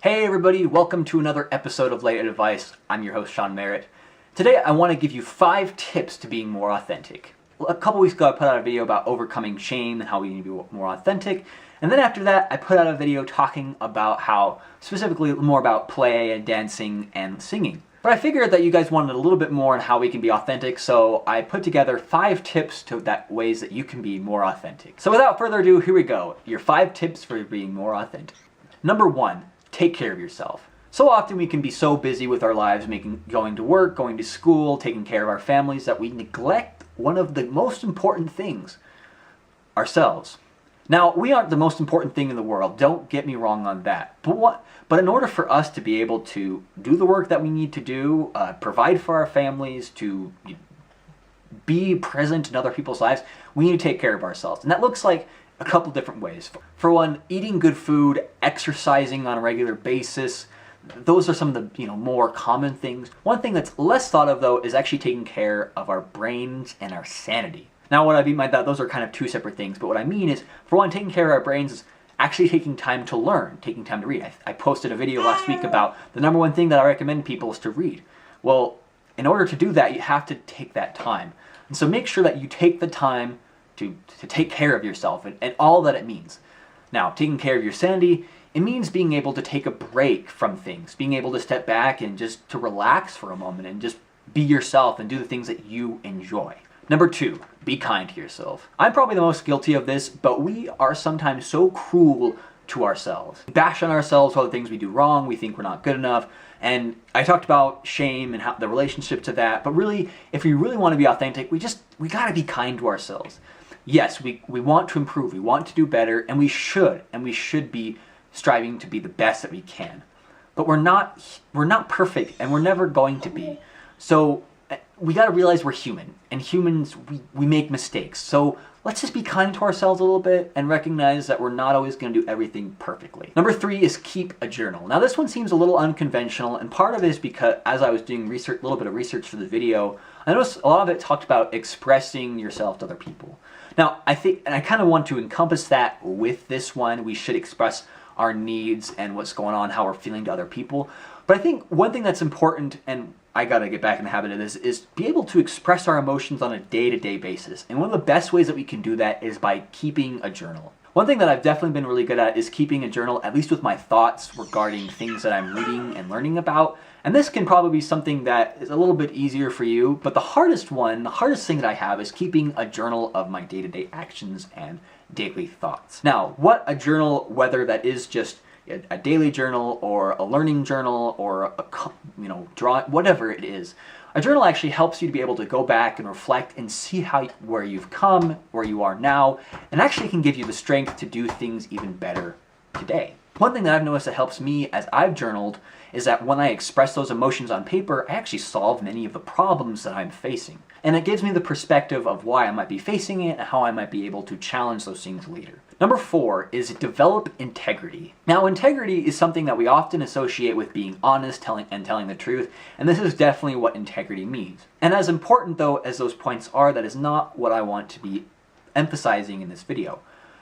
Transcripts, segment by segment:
Hey everybody, welcome to another episode of Late Advice. I'm your host, Sean Merritt. Today I want to give you 5 tips to being more authentic. A couple weeks ago I put out a video about overcoming shame and how we need to be more authentic. And then after that I put out a video talking about how, specifically more about play and dancing and singing. But I figured that you guys wanted a little bit more on how we can be authentic, so I put together 5 tips to ways that you can be more authentic. So without further ado, here we go. Your 5 tips for being more authentic. Number 1. Take care of yourself. So often we can be so busy with our lives, going to work, going to school, taking care of our families, that we neglect one of the most important things, ourselves. Now, we aren't the most important thing in the world, don't get me wrong on that. But in order for us to be able to do the work that we need to do, provide for our families, to be present in other people's lives, we need to take care of ourselves. And that looks like a couple different ways. For one, eating good food, exercising on a regular basis. Those are some of the more common things. One thing that's less thought of though is actually taking care of our brains and our sanity. Now what I mean by that, those are kind of 2 separate things, but what I mean is, for one, taking care of our brains is actually taking time to learn, taking time to read. I posted a video last week about the number 1 thing that I recommend people is to read. Well, in order to do that, you have to take that time. And so make sure that you take the time to take care of yourself and all that it means. Now, taking care of your sanity, it means being able to take a break from things, being able to step back and just to relax for a moment and just be yourself and do the things that you enjoy. Number 2, be kind to yourself. I'm probably the most guilty of this, but we are sometimes so cruel to ourselves. We bash on ourselves for all the things we do wrong, we think we're not good enough, and I talked about shame and how the relationship to that, but really, if we really want to be authentic, we gotta be kind to ourselves. Yes, we want to improve, we want to do better, and we should be striving to be the best that we can. But we're not perfect, and we're never going to be. So we got to realize we're human, and humans, we make mistakes. So let's just be kind to ourselves a little bit and recognize that we're not always going to do everything perfectly. Number 3 is keep a journal. Now this one seems a little unconventional, and part of it is because as I was doing research, a little bit of research for the video, I noticed a lot of it talked about expressing yourself to other people. Now I think, and I kind of want to encompass that with this one, we should express our needs and what's going on, how we're feeling to other people. But I think one thing that's important, and I gotta get back in the habit of this, is be able to express our emotions on a day-to-day basis. And one of the best ways that we can do that is by keeping a journal. One thing that I've definitely been really good at is keeping a journal, at least with my thoughts regarding things that I'm reading and learning about. And this can probably be something that is a little bit easier for you, but the hardest thing that I have is keeping a journal of my day-to-day actions and daily thoughts. Now, what a journal, whether that is just a daily journal or a learning journal or drawing, whatever it is, a journal actually helps you to be able to go back and reflect and see where you've come, where you are now, and actually can give you the strength to do things even better today. One thing that I've noticed that helps me as I've journaled is that when I express those emotions on paper, I actually solve many of the problems that I'm facing. And it gives me the perspective of why I might be facing it and how I might be able to challenge those things later. Number 4 is develop integrity. Now, integrity is something that we often associate with being honest, telling the truth, and this is definitely what integrity means. And as important though as those points are, that is not what I want to be emphasizing in this video.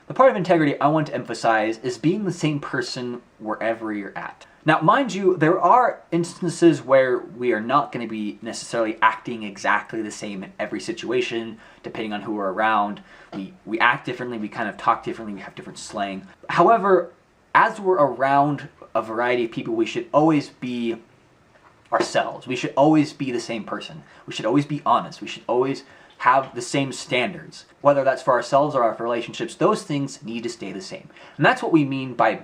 The part of integrity I want to emphasize is being the same person wherever you're at. Now, mind you, there are instances where we are not going to be necessarily acting exactly the same in every situation, depending on who we're around. We act differently, we kind of talk differently, we have different slang. However, as we're around a variety of people, we should always be ourselves. We should always be the same person. We should always be honest. We should always have the same standards. Whether that's for ourselves or our relationships, those things need to stay the same. And that's what we mean by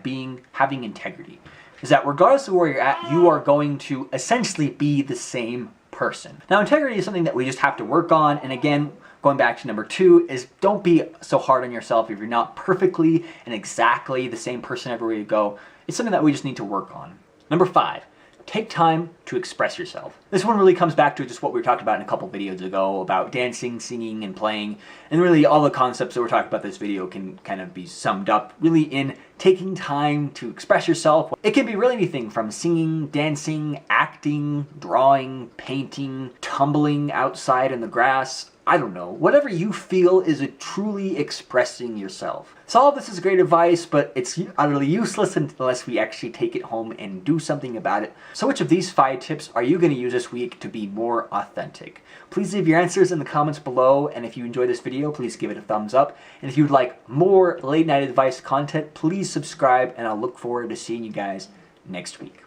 having integrity. Is that regardless of where you're at, you are going to essentially be the same person. Now, integrity is something that we just have to work on, and again, going back to number 2, is don't be so hard on yourself if you're not perfectly and exactly the same person everywhere you go. It's something that we just need to work on. Number 5, take time to express yourself. This one really comes back to just what we talked about in a couple videos ago about dancing, singing, and playing. And really all the concepts that we're talking about in this video can kind of be summed up really in taking time to express yourself. It can be really anything from singing, dancing, acting, drawing, painting, tumbling outside in the grass. I don't know, whatever you feel is truly expressing yourself. So all of this is great advice, but it's utterly useless unless we actually take it home and do something about it. So which of these 5 tips are you going to use this week to be more authentic? Please leave your answers in the comments below, and if you enjoyed this video, please give it a thumbs up. And if you'd like more late night advice content, please subscribe, and I'll look forward to seeing you guys next week.